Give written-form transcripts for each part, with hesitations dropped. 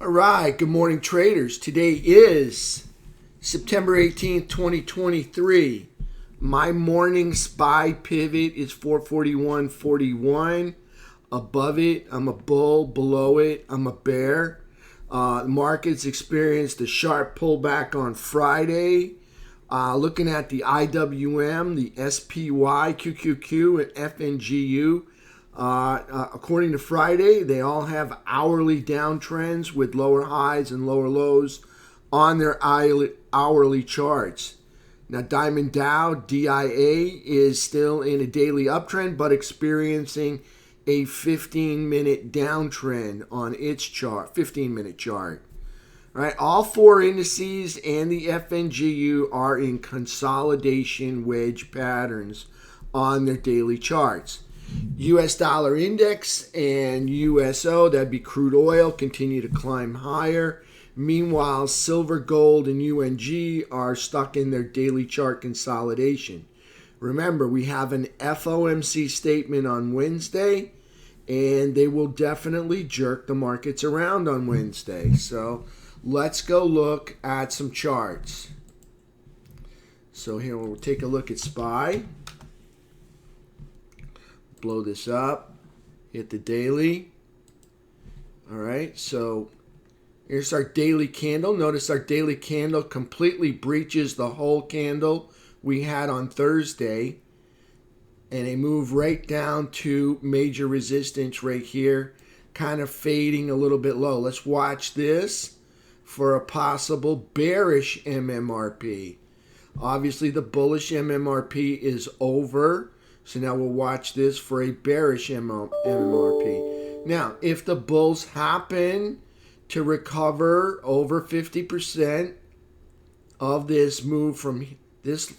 All right, good morning, traders. Today is September 18th, 2023. My morning SPY pivot is 441.41. Above it, I'm a bull. Below it, I'm a bear. The markets experienced a sharp pullback on Friday. Looking at the IWM, the SPY, QQQ, and FNGU. According to Friday, they all have hourly downtrends with lower highs and lower lows on their hourly charts. Now, Diamond Dow, DIA, is still in a daily uptrend, but experiencing a 15-minute downtrend on its chart, 15-minute chart. All right, all four indices and the FNGU are in consolidation wedge patterns on their daily charts. US dollar index and USO, that'd be crude oil, continue to climb higher. Meanwhile, silver, gold, and UNG are stuck in their daily chart consolidation. Remember, we have an FOMC statement on Wednesday, and they will definitely jerk the markets around on Wednesday. So let's go look at some charts. So here we'll take a look at SPY. Blow this up, hit the daily. All right, so here's our daily candle. Notice our daily candle completely breaches the whole candle we had on Thursday, and they move right down to major resistance right here, kind of fading a little bit low. Let's watch this for a possible bearish MMRP. Obviously, the bullish MMRP is over. So now we'll watch this for a bearish MMRP. Now, if the bulls happen to recover over 50% of this move from this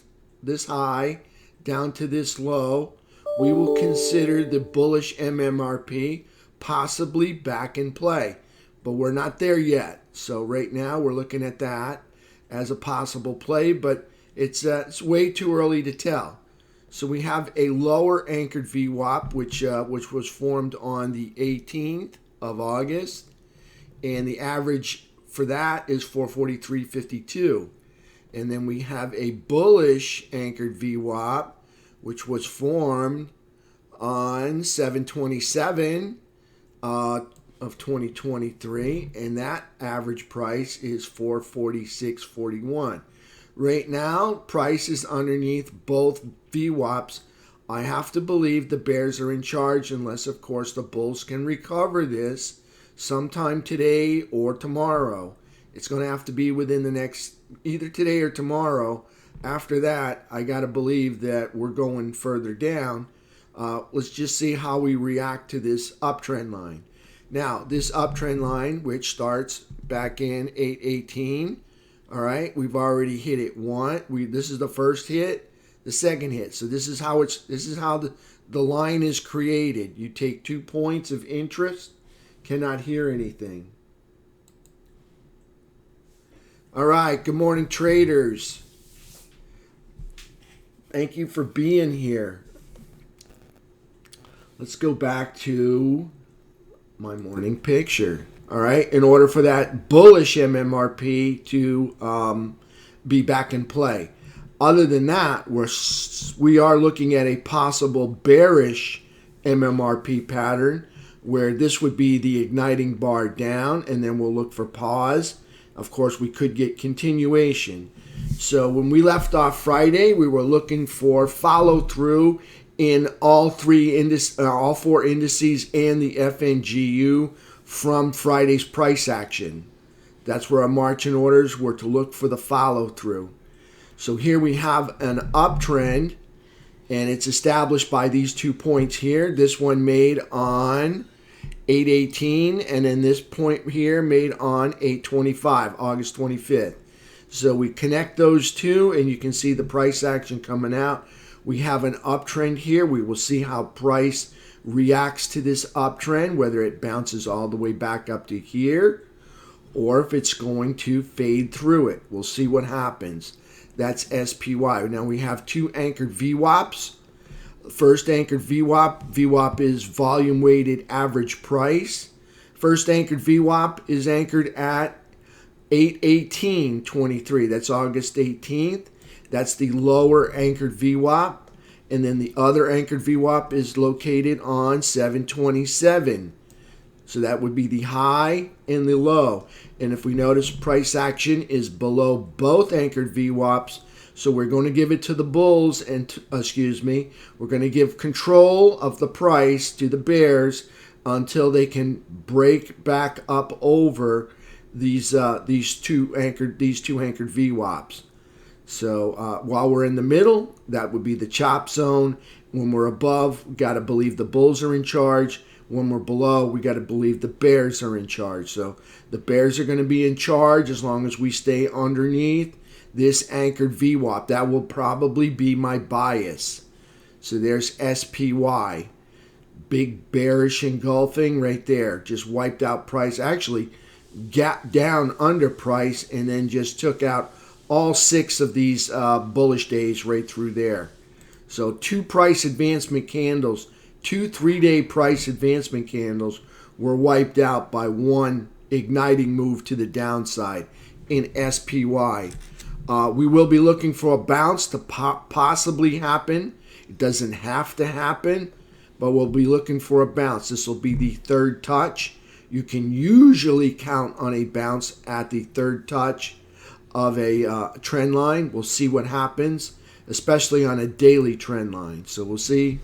high down to this low, we will consider the bullish MMRP possibly back in play. But we're not there yet. So right now we're looking at that as a possible play, but it's way too early to tell. So we have a lower anchored VWAP, which was formed on the 18th of August, and the average for that is 443.52. And then we have a bullish anchored VWAP, which was formed on 7/27 of 2023, and that average price is 446.41. Right now, price is underneath both VWAPs. I have to believe the bears are in charge unless, of course, the bulls can recover this sometime today or tomorrow. It's going to have to be within the next, either today or tomorrow. After that, I got to believe that we're going further down. Let's just see how we react to this uptrend line. Now, this uptrend line, which starts back in 818, all right, we've already hit it one. This is the first hit, the second hit. So this is how the line is created. You take 2 points of interest. Cannot hear anything. All right, good morning, traders. Thank you for being here. Let's go back to my morning picture. All right, in order for that bullish MMRP to be back in play. Other than that, we are looking at a possible bearish MMRP pattern where this would be the igniting bar down, and then we'll look for pause. Of course, we could get continuation. So when we left off Friday, we were looking for follow through in all four indices and the FNGU from Friday's price action. That's where our marching orders were to look for the follow through. So here we have an uptrend, and it's established by these 2 points here. This one made on 818, and then this point here made on 825, August 25th. So we connect those two, and you can see the price action coming out. We have an uptrend here. We will see how price reacts to this uptrend, whether it bounces all the way back up to here or if it's going to fade through it. We'll see what happens. That's SPY. Now we have two anchored VWAPs. First anchored VWAP is volume weighted average price. First anchored VWAP is anchored at 8/18/23. That's August 18th. That's the lower anchored VWAP. And then the other anchored VWAP is located on 7/27. So that would be the high and the low. And if we notice, price action is below both anchored VWAPs. So we're going to give it to the bulls and, we're going to give control of the price to the bears until they can break back up over these two anchored VWAPs. So while we're in the middle, that would be the chop zone. When we're above, we got to believe the bulls are in charge. When we're below, we got to believe the bears are in charge. So the bears are going to be in charge as long as we stay underneath this anchored VWAP. That will probably be my bias. So there's SPY. Big bearish engulfing right there. Just wiped out price. Actually, gapped down under price and then just took out all 6 of these bullish days right through there. So 2 price advancement candles, 2 3-day price advancement candles were wiped out by one igniting move to the downside in SPY. We will be looking for a bounce to possibly happen. It doesn't have to happen, but we'll be looking for a bounce. This will be the third touch. You can usually count on a bounce at the third touch of a trend line. We'll see what happens, especially on a daily trend line. So we'll see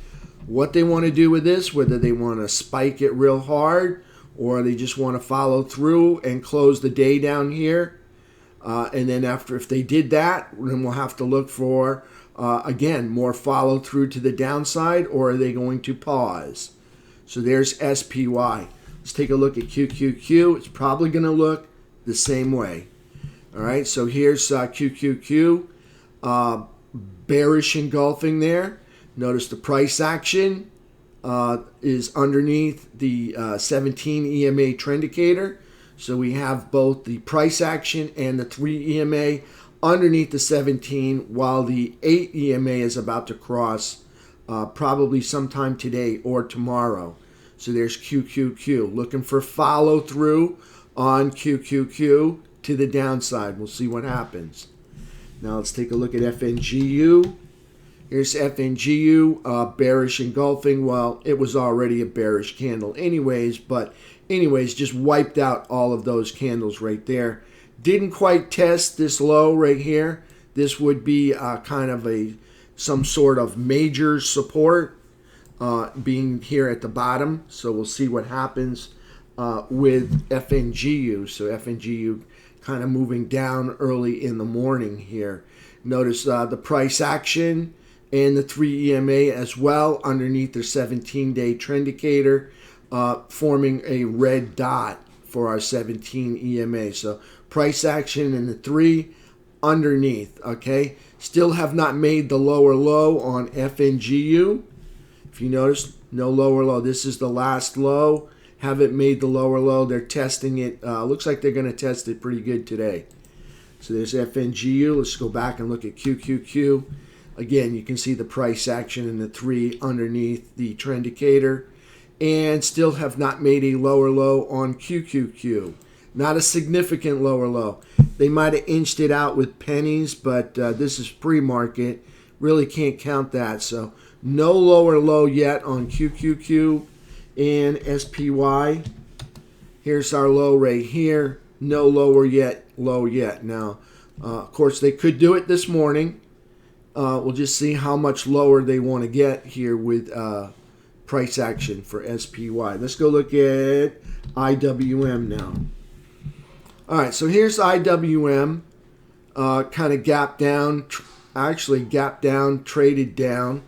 what they want to do with this, whether they want to spike it real hard or they just want to follow through and close the day down here. And then if they did that, then we'll have to look for, again, more follow through to the downside, or are they going to pause? So there's SPY. Let's take a look at QQQ. It's probably going to look the same way. All right, so here's QQQ. Bearish engulfing there. Notice the price action is underneath the 17 EMA trend indicator. So we have both the price action and the 3 EMA underneath the 17, while the 8 EMA is about to cross probably sometime today or tomorrow. So there's QQQ. Looking for follow through on QQQ to the downside. We'll see what happens. Now let's take a look at FNGU. Here's FNGU, bearish engulfing. Well, it was already a bearish candle anyways, but just wiped out all of those candles right there. Didn't quite test this low right here. This would be kind of some sort of major support being here at the bottom. So we'll see what happens with FNGU. So FNGU kind of moving down early in the morning here. Notice the price action and the 3 EMA as well underneath their 17-day trend indicator, forming a red dot for our 17 EMA. So price action and the 3 underneath, okay? Still have not made the lower low on FNGU. If you notice, no lower low. This is the last low. Haven't made the lower low. They're testing it. Looks like they're going to test it pretty good today. So there's FNGU. Let's go back and look at QQQ. Again, you can see the price action and the 3 underneath the trend indicator. And still have not made a lower low on QQQ. Not a significant lower low. They might have inched it out with pennies, but this is pre-market. Really can't count that. So no lower low yet on QQQ and SPY. Here's our low right here. No lower yet, low yet. Now, of course, they could do it this morning. We'll just see how much lower they want to get here with price action for SPY. Let's go look at IWM now. All right, so here's IWM. Kind of gapped down, traded down,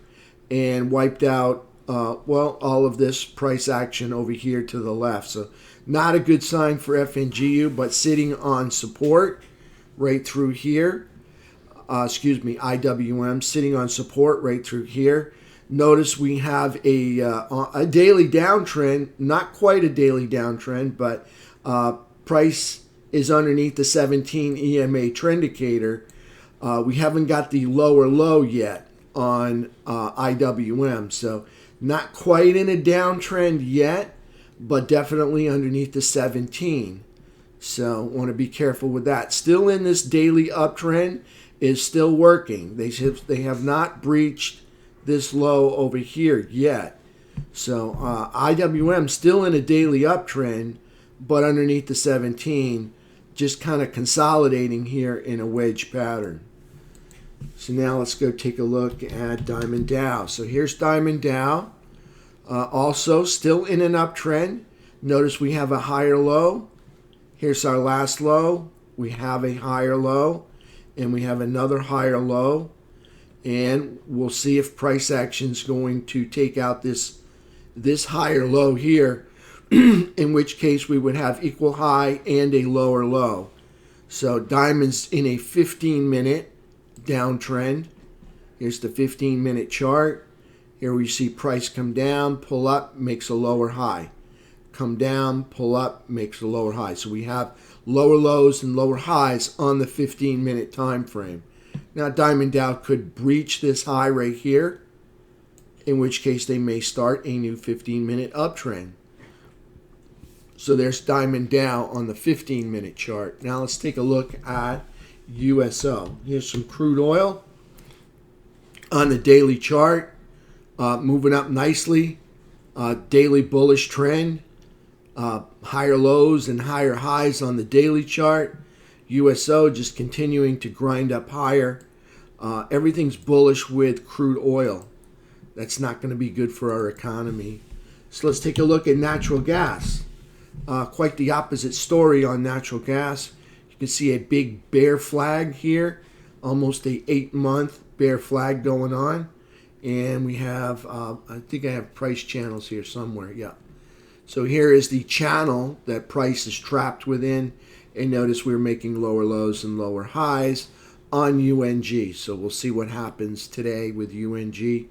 and wiped out, all of this price action over here to the left. So not a good sign for FNGU, but sitting on support right through here. IWM sitting on support right through here. Notice we have a daily downtrend, not quite a daily downtrend, but price is underneath the 17 EMA trend indicator. We haven't got the lower low yet on IWM, so not quite in a downtrend yet, but definitely underneath the 17. So want to be careful with that. Still in this daily uptrend, is still working. They have not breached this low over here yet. So IWM still in a daily uptrend, but underneath the 17, just kind of consolidating here in a wedge pattern. So now let's go take a look at Diamond Dow. So here's Diamond Dow, also still in an uptrend. Notice we have a higher low. Here's our last low. We have a higher low, and we have another higher low. And we'll see if price action is going to take out this higher low here, in which case we would have equal high and a lower low. So Diamond's in a 15-minute downtrend. Here's the 15-minute chart. Here we see price come down, pull up, makes a lower high. Come down, pull up, makes a lower high. So we have lower lows and lower highs on the 15-minute time frame. Now Diamond Dow could breach this high right here, in which case they may start a new 15-minute uptrend. So there's Diamond Dow on the 15-minute chart. Now let's take a look at USO. Here's some crude oil on the daily chart, moving up nicely. Daily bullish trend, higher lows and higher highs on the daily chart. USO just continuing to grind up higher. Everything's bullish with crude oil. That's not going to be good for our economy. So let's take a look at natural gas. Quite the opposite story on natural gas. You can see a big bear flag here, almost a 8-month bear flag going on. And we have, I think I have price channels here somewhere. Yeah. So here is the channel that price is trapped within. And notice we're making lower lows and lower highs on UNG. So we'll see what happens today with UNG.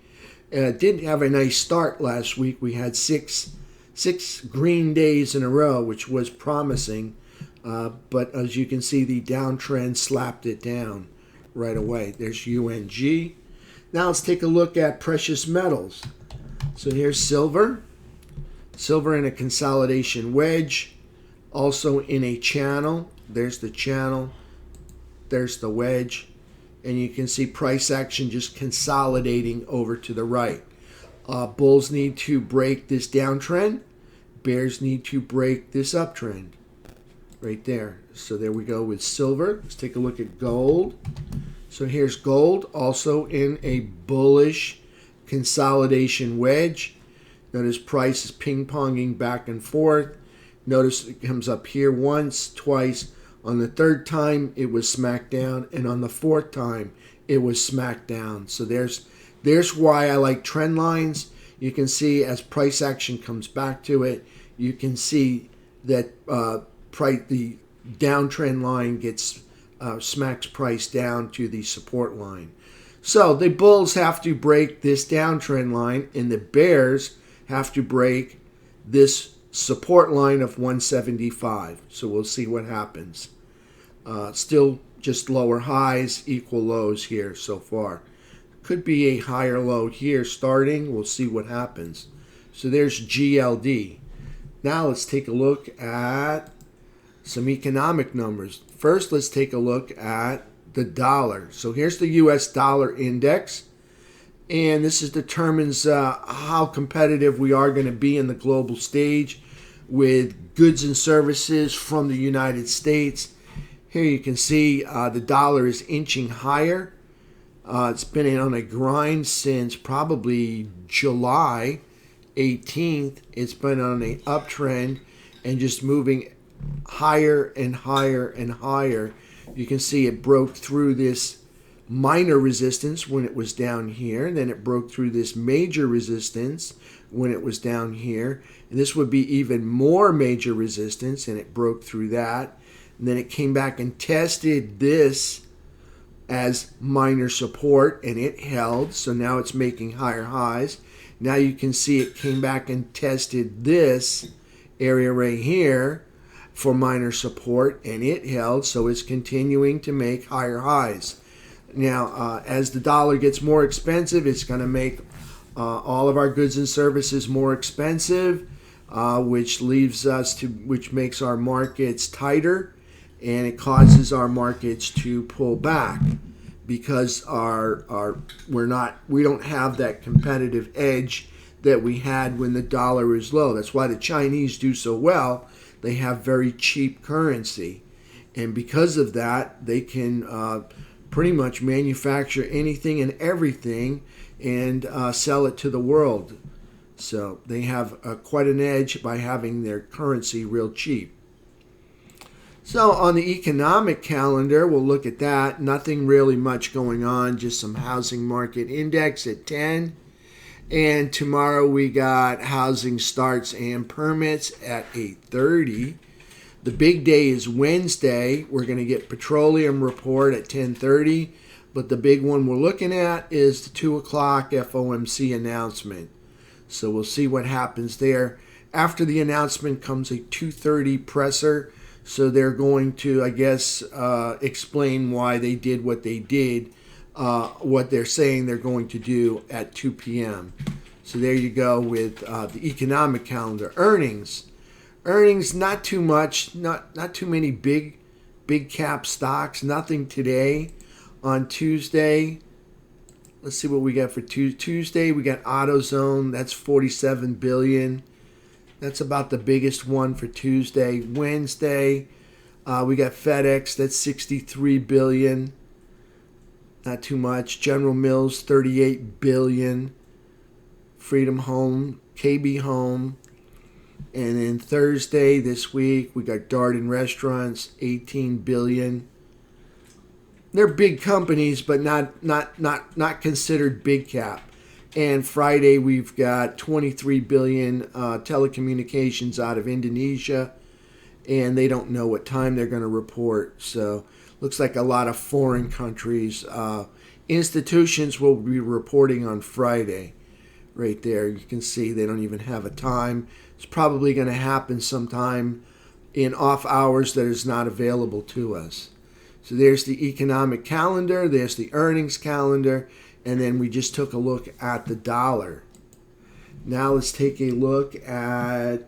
Did have a nice start last week. We had six green days in a row, which was promising. But as you can see, the downtrend slapped it down right away. There's UNG. Now let's take a look at precious metals. So here's silver. Silver in a consolidation wedge. Also in a channel. There's the channel. There's the wedge. And you can see price action just consolidating over to the right. Bulls need to break this downtrend. Bears need to break this uptrend. Right there. So there we go with silver. Let's take a look at gold. So here's gold, also in a bullish consolidation wedge. Notice price is ping-ponging back and forth. Notice it comes up here once, twice. On the third time, it was smacked down. And on the fourth time, it was smacked down. So there's why I like trend lines. You can see as price action comes back to it, you can see that the downtrend line gets smacks price down to the support line. So the bulls have to break this downtrend line, and the bears have to break this support line of 175. So we'll see what happens. Still just lower highs, equal lows here so far. Could be a higher low here starting. We'll see what happens. So there's GLD. Now let's take a look at some economic numbers. First, let's take a look at the dollar. So here's the US dollar index. And this determines how competitive we are going to be in the global stage with goods and services from the United States. Here you can see the dollar is inching higher. It's been on a grind since probably July 18th. It's been on an uptrend and just moving higher and higher and higher. You can see it broke through this minor resistance when it was down here. Then it broke through this major resistance when it was down here. And this would be even more major resistance, and it broke through that. And then it came back and tested this as minor support, and it held. So now it's making higher highs. Now you can see it came back and tested this area right here for minor support, and it held. So it's continuing to make higher highs. Now, as the dollar gets more expensive, it's going to make all of our goods and services more expensive. which makes our markets tighter, and it causes our markets to pull back because we don't have that competitive edge that we had when the dollar is low. That's why the Chinese do so well. They have very cheap currency, and because of that, they can pretty much manufacture anything and everything and sell it to the world. So they have quite an edge by having their currency real cheap. So on the economic calendar, we'll look at that. Nothing really much going on, just some housing market index at 10. And tomorrow we got housing starts and permits at 8:30. The big day is Wednesday. We're going to get petroleum report at 10:30. But the big one we're looking at is the 2 o'clock FOMC announcement. So we'll see what happens there. After the announcement comes a 2:30 presser. So they're going to, I guess, explain why they did what they did, what they're saying they're going to do at 2 p.m. So there you go with the economic calendar. Earnings, not too much, not too many big cap stocks. Nothing today. On Tuesday, let's see what we got for Tuesday. We got AutoZone. That's 47 billion. That's about the biggest one for Tuesday. Wednesday, we got FedEx. That's 63 billion. Not too much. General Mills, 38 billion. Freedom Home, KB Home. And then Thursday this week, we got Darden Restaurants, 18 billion. They're big companies, but not considered big cap. And Friday, we've got 23 billion telecommunications out of Indonesia, and they don't know what time they're going to report. So looks like a lot of foreign countries. Institutions will be reporting on Friday. Right there, you can see they don't even have a time. It's probably going to happen sometime in off hours that is not available to us. So there's the economic calendar, there's the earnings calendar, and then we just took a look at the dollar. Now let's take a look at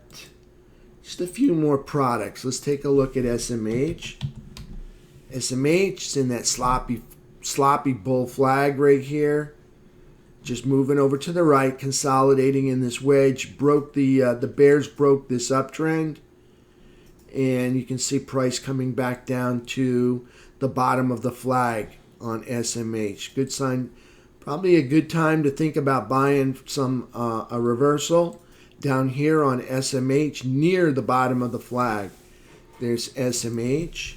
just a few more products. Let's take a look at SMH. SMH is in that sloppy bull flag right here. Just moving over to the right, consolidating in this wedge. The bears broke this uptrend. And you can see price coming back down to the bottom of the flag on SMH. Good sign. Probably a good time to think about buying a reversal down here on SMH near the bottom of the flag. There's SMH.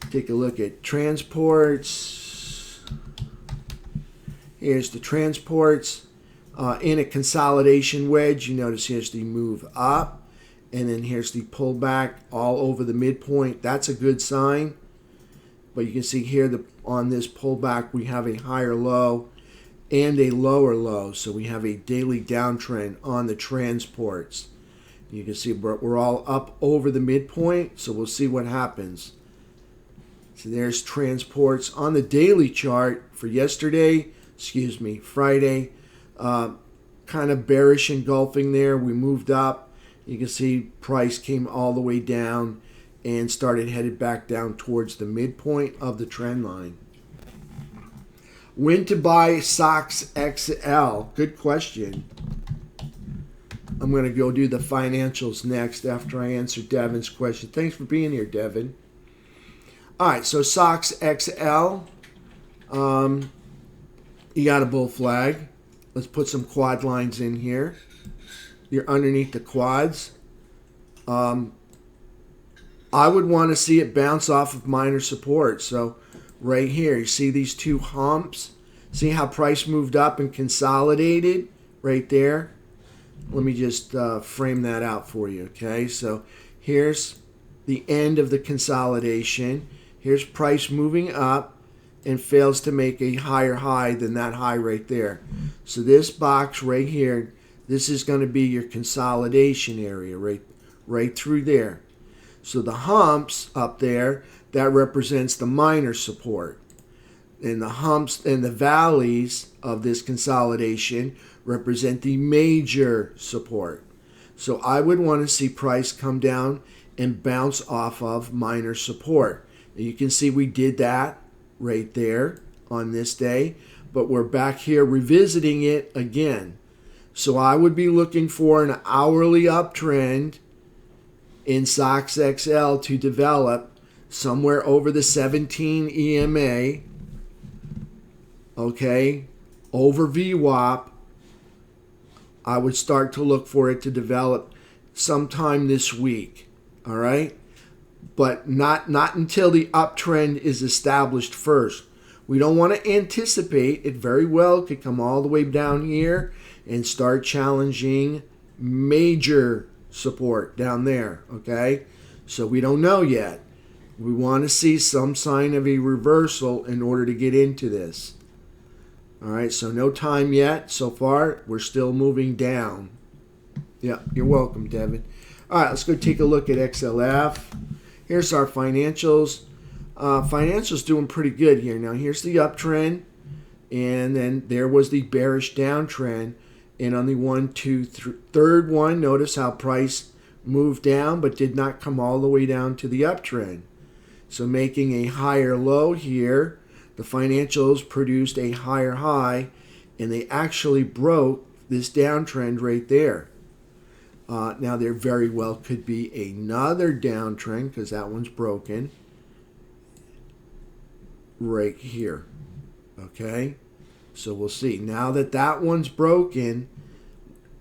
Take a look at transports. Here's the transports. In a consolidation wedge, you notice here's the move up. And then here's the pullback all over the midpoint. That's a good sign. But you can see here on this pullback, we have a higher low and a lower low. So we have a daily downtrend on the transports. You can see we're all up over the midpoint. So we'll see what happens. So there's transports on the daily chart for Friday. Kind of bearish engulfing there. We moved up. You can see price came all the way down and started headed back down towards the midpoint of the trend line. When to buy SOX XL? Good question. I'm going to go do the financials next after I answer Devin's question. Thanks for being here, Devin. All right, so SOX XL. You got a bull flag. Let's put some quad lines in here. You're underneath the quads. I would want to see it bounce off of minor support. So right here, you see these two humps? See how price moved up and consolidated right there? Let me just frame that out for you, okay? So here's the end of the consolidation. Here's price moving up and fails to make a higher high than that high right there. So this box right here, this is going to be your consolidation area right through there. So the humps up there, that represents the minor support. And the humps and the valleys of this consolidation represent the major support. So I would want to see price come down and bounce off of minor support. And you can see we did that right there on this day, but we're back here revisiting it again. So I would be looking for an hourly uptrend in SOX XL to develop somewhere over the 17 EMA, okay, over VWAP. I would start to look for it to develop sometime this week, all right? But not until the uptrend is established first. We don't want to anticipate. It very well could come all the way down here and start challenging major support down there, okay? So we don't know yet. We want to see some sign of a reversal in order to get into this. All right, so no time yet. So far, we're still moving down. Yeah, you're welcome, Devin. All right, let's go take a look at XLF. Here's our financials. Financials doing pretty good here. Now, here's the uptrend, and then there was the bearish downtrend. And on the third one, notice how price moved down but did not come all the way down to the uptrend. So making a higher low here, the financials produced a higher high, and they actually broke this downtrend right there. Now, there very well could be another downtrend because that one's broken right here. Okay? So we'll see. Now that that one's broken,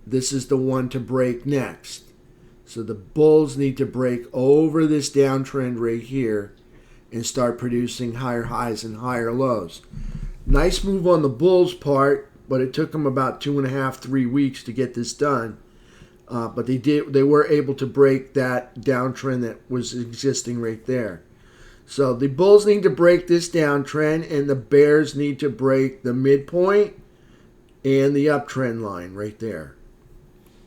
this is the one to break next. So the bulls need to break over this downtrend right here and start producing higher highs and higher lows. Nice move on the bulls' part, but it took them about 2.5, 3 weeks to get this done. But they were able to break that downtrend that was existing right there. So the bulls need to break this downtrend, and the bears need to break the midpoint and the uptrend line right there.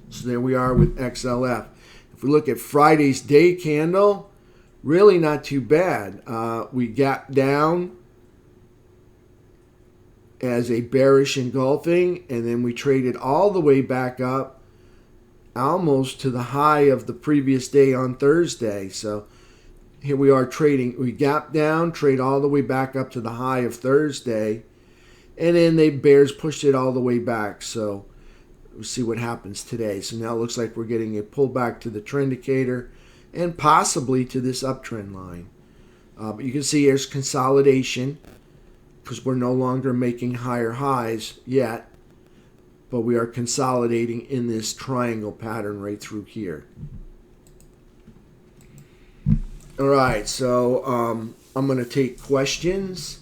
So there we are with XLF. If we look at Friday's day candle, really not too bad. We gapped down as a bearish engulfing, and then we traded all the way back up almost to the high of the previous day on Thursday. So here we are trading. We gap down, trade all the way back up to the high of Thursday, and then the bears pushed it all the way back. So we'll see what happens today. So now it looks like we're getting a pullback to the trend indicator and possibly to this uptrend line. But you can see there's consolidation because we're no longer making higher highs yet, but we are consolidating in this triangle pattern right through here. All right, so I'm going to take questions.